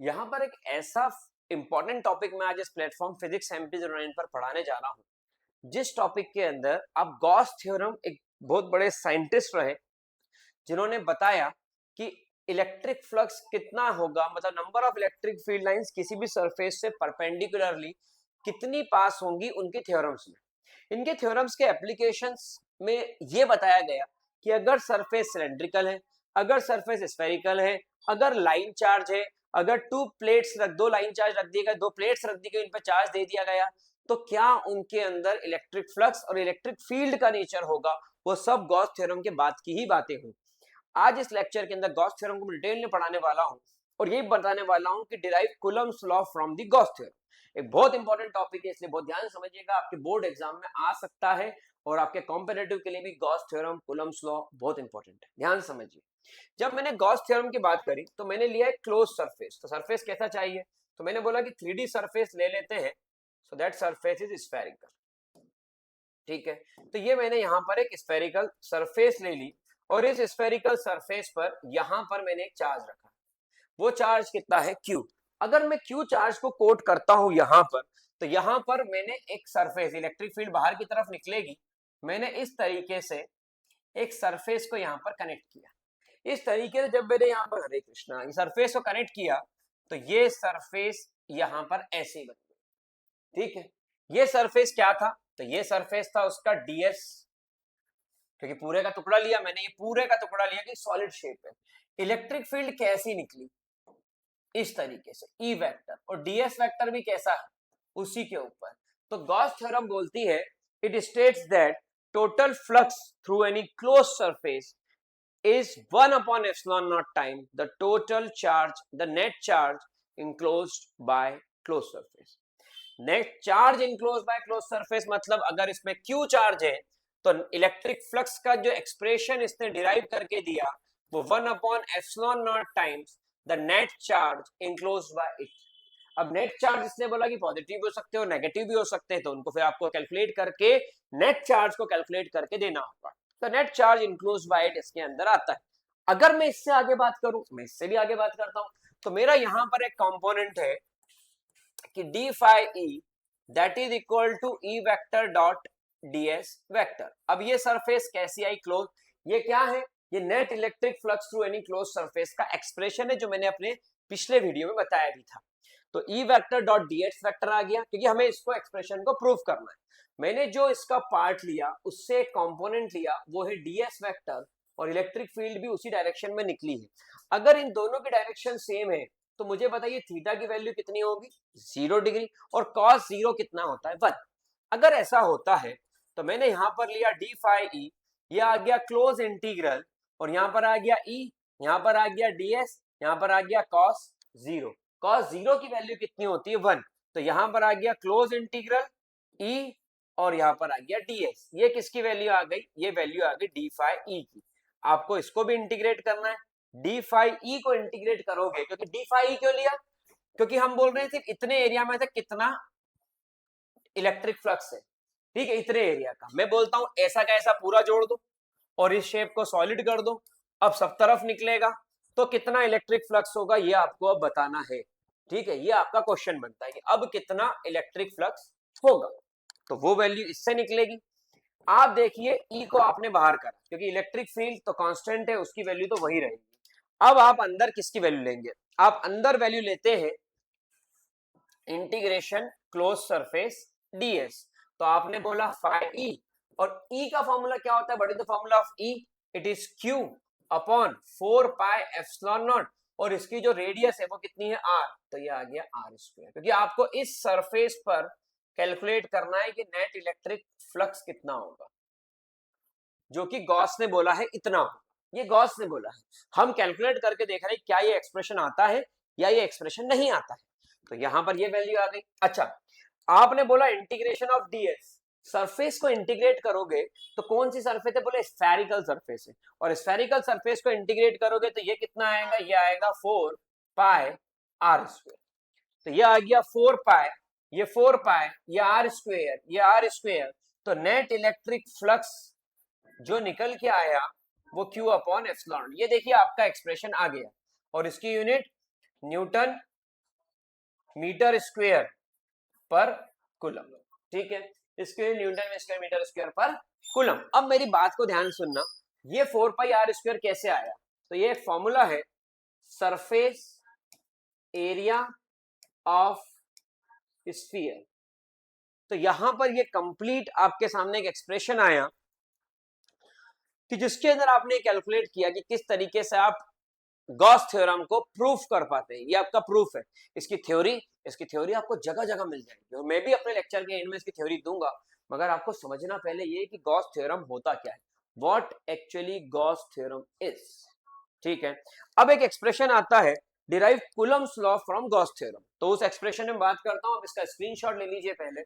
यहाँ पर एक ऐसा इंपॉर्टेंट टॉपिक मैं आज इस प्लेटफॉर्म फिजिक्स MP09 पर पढ़ाने जा रहा हूँ, जिस टॉपिक के अंदर अब गॉस थ्योरम एक बहुत बड़े साइंटिस्ट रहे जिन्होंने बताया कि इलेक्ट्रिक फ्लक्स कितना होगा, मतलब number of electric field lines किसी भी सरफेस से परपेंडिकुलरली कितनी पास होंगी उनके थ्योरम्स में। इनके थ्योरम्स के एप्लीकेशंस में ये बताया गया कि अगर सरफेस सिलेंड्रिकल है, अगर सरफेस स्फेरिकल है, अगर लाइन चार्ज है, अगर दो लाइन चार्ज रख दिए गए, दो प्लेट्स रख दी गई, उन पर चार्ज दे दिया गया, तो क्या उनके अंदर इलेक्ट्रिक फ्लक्स और इलेक्ट्रिक फील्ड का नेचर होगा। वो सब गॉस थ्योरम के बाद की ही बातें हुई। आज इस लेक्चर के अंदर गॉस थ्योरम को डिटेल में पढ़ाने वाला हूं और यही बताने वाला हूं कि derive Coulomb's law from the Gauss theorem. एक बहुत इंपॉर्टेंट टॉपिक है, इसलिए बहुत ध्यान से समझिएगा, आपके बोर्ड एग्जाम में आ सकता है और आपके कॉम्पिटिटिव के लिए भी गॉस थ्योरम कूलम्ब्स लॉ बहुत इंपॉर्टेंट है। ध्यान समझिए, जब मैंने गॉस थ्योरम की बात करी तो मैंने लिया है क्लोज सरफेस। तो सरफेस कैसा चाहिए, तो मैंने बोला कि 3D सरफेस ले लेते हैं, so that surface is spherical. ठीक है, तो ये मैंने यहाँ पर एक स्फेरिकल सरफेस ले ली और इस स्फेरिकल सरफेस पर यहाँ पर मैंने एक चार्ज रखा। वो चार्ज कितना है, Q। अगर मैं Q चार्ज को कोट करता हूं यहाँ पर, तो यहाँ पर मैंने एक सरफेस, इलेक्ट्रिक फील्ड बाहर की तरफ निकलेगी, मैंने इस तरीके से एक सरफेस को यहाँ पर कनेक्ट किया। इस तरीके से जब मैंने यहाँ पर, हरे कृष्णा, सरफेस को कनेक्ट किया तो ये सरफेस यहाँ पर ऐसे बन गई। ठीक है, ये सरफेस क्या था, तो ये सरफेस था उसका ds, क्योंकि पूरे का टुकड़ा लिया मैंने, ये पूरे का टुकड़ा लिया कि सॉलिड शेप है। इलेक्ट्रिक फील्ड कैसी निकली, इस तरीके से E वेक्टर, और ds वेक्टर भी कैसा है, उसी के ऊपर। तो गॉस थ्योरम बोलती है, it states that total flux through any close surface is 1 upon epsilon naught time the total charge, the net charge enclosed by closed surface। Net charge enclose by close surface मतलब अगर इसमें Q charge है तो electric flux का जो expression इसने derive करके दिया वो 1 upon epsilon not times the net charge enclose by it. अब नेट चार्ज इसने बोला कि पॉजिटिव भी हो सकते हो, नेगेटिव भी हो सकते हैं, तो उनको फिर आपको कैलकुलेट करके नेट चार्ज को कैलकुलेट करके देना होगा। तो net charge enclose by it इसके अंदर आता है। अगर मैं इससे आगे बात करूं, मैं इससे भी आगे बात करता हूं, तो मेरा यहां पर एक कंपोनेंट है कि d phi E that is equal to E vector dot ds vector. अब ये सरफेस कैसी आई, क्लोज। ये क्या है, ये net electric flux through any close surface का एक्सप्रेशन है, जो मैंने अपने पिछले वीडियो में बताया भी था। तो E vector dot ds vector आ गया, क्योंकि हमें इसको एक्सप्रेशन को प्रूव करना है। मैंने जो इसका पार्ट लिया उससे एक कंपोनेंट लिया, वो है ds वेक्टर, और इलेक्ट्रिक फील्ड भी उसी डायरेक्शन में निकली है। अगर इन दोनों की डायरेक्शन सेम है तो मुझे बताइए थीटा की वैल्यू कितनी होगी, 0 डिग्री, और कॉस 0 कितना होता है, 1। अगर ऐसा होता है तो मैंने यहां पर लिया डी फाई ई, ये आ गया क्लोज इंटीग्रल, और यहां पर आ गया ई, यहां पर आ गया ds, यहां पर आ गया कॉस 0। कॉस 0 की वैल्यू कितनी होती है, 1। तो यहां पर आ गया क्लोज इंटीग्रल ई, और यहां पर आ गया ds। ये किसकी वैल्यू आ गई, ये वैल्यू आ गई डी फाई ई की। आपको इसको भी इंटीग्रेट करना है, डी फाई ई को इंटीग्रेट करोगे, क्योंकि डी फाई ई क्यों लिया, क्योंकि हम बोल रहे थे इतने एरिया में से कितना इलेक्ट्रिक फ्लक्स है। ठीक है, इतने एरिया का। मैं बोलता हूं ऐसा का ऐसा पूरा जोड़ दो और इस शेप को सॉलिड कर दो, अब सब तरफ निकलेगा, तो कितना इलेक्ट्रिक फ्लक्स होगा ये आपको अब बताना है। ठीक है, ये आपका क्वेश्चन बनता है कि अब कितना इलेक्ट्रिक फ्लक्स होगा, तो वो वैल्यू इससे निकलेगी। आप देखिए ई को आपने बाहर करा, क्योंकि इलेक्ट्रिक फील्ड तो कांस्टेंट है, उसकी वैल्यू तो वही रहेगी। अब आप अंदर किसकी वैल्यू लेंगे, आप अंदर वैल्यू लेते हैं इंटीग्रेशन क्लोज सरफेस ds। तो आपने बोला फाई ई, और ई का फॉर्मूला क्या होता है, what is the formula of E, it is q upon 4 pi epsilon not, और इसकी जो रेडियस है वो कितनी है, r, तो ये आ गया r स्क्वायर। क्योंकि आपको इस सरफेस पर कैलकुलेट करना है कि नेट इलेक्ट्रिक फ्लक्स कितना होगा, जो कि गॉस ने बोला है इतना होगा। ये गॉस ने बोला है, हम कैलकुलेट करके देख रहे हैं क्या ये एक्सप्रेशन आता है या ये एक्सप्रेशन नहीं आता है। तो यहां पर ये वैल्यू आ गई। अच्छा, आपने बोला इंटीग्रेशन ऑफ ds, सरफेस को इंटीग्रेट करोगे तो कौन सी सरफेस है, बोले स्फेरिकल सरफेस है, और स्फेरिकल सरफेस को इंटीग्रेट करोगे तो ये कितना आएगा, ये आएगा 4 पाई r स्क्वायर। तो ये आ गया 4 पाई, ये 4 पाई, ये r स्क्वायर, ये r स्क्वायर। तो नेट इलेक्ट्रिक फ्लक्स जो निकल के आया वो Q अपॉन एप्सिलॉन। ये देखिए आपका एक्सप्रेशन आ गया, और इसकी यूनिट न्यूटन मीटर स्क्वायर पर कूलम, ठीक है, स्क्वायर न्यूटन में स्क्वायर मीटर स्क्वायर पर कूलम। अब मेरी बात को ध्यान सुनना, ये 4 पाई आर स्क्वायर कैसे आया? तो ये एक फॉर्मूला है, सरफेस एरिया ऑफ स्फीयर। तो यहां पर ये कंप्लीट आपके सामने एक एक्सप्रेशन आया कि जिसके अंदर आपने कैलकुलेट किया कि किस तरीके से आप गॉस थ्योरम को प्रूफ कर पाते हैं। ये आपका प्रूफ है। इसकी थ्योरी आपको जगह जगह मिल जाएगी और मैं भी अपने लेक्चर के एंड में इसकी थ्योरी दूंगा, मगर आपको समझना पहले ये कि गॉस थ्योरम होता क्या है, what actually Gauss theorem is, ठीक है। अब एक एक्सप्रेशन आता है, derive Coulomb's law from Gauss theorem. तो उस एक्सप्रेशन में बात करता हूं, आप इसका स्क्रीनशॉट ले लीजिए पहले।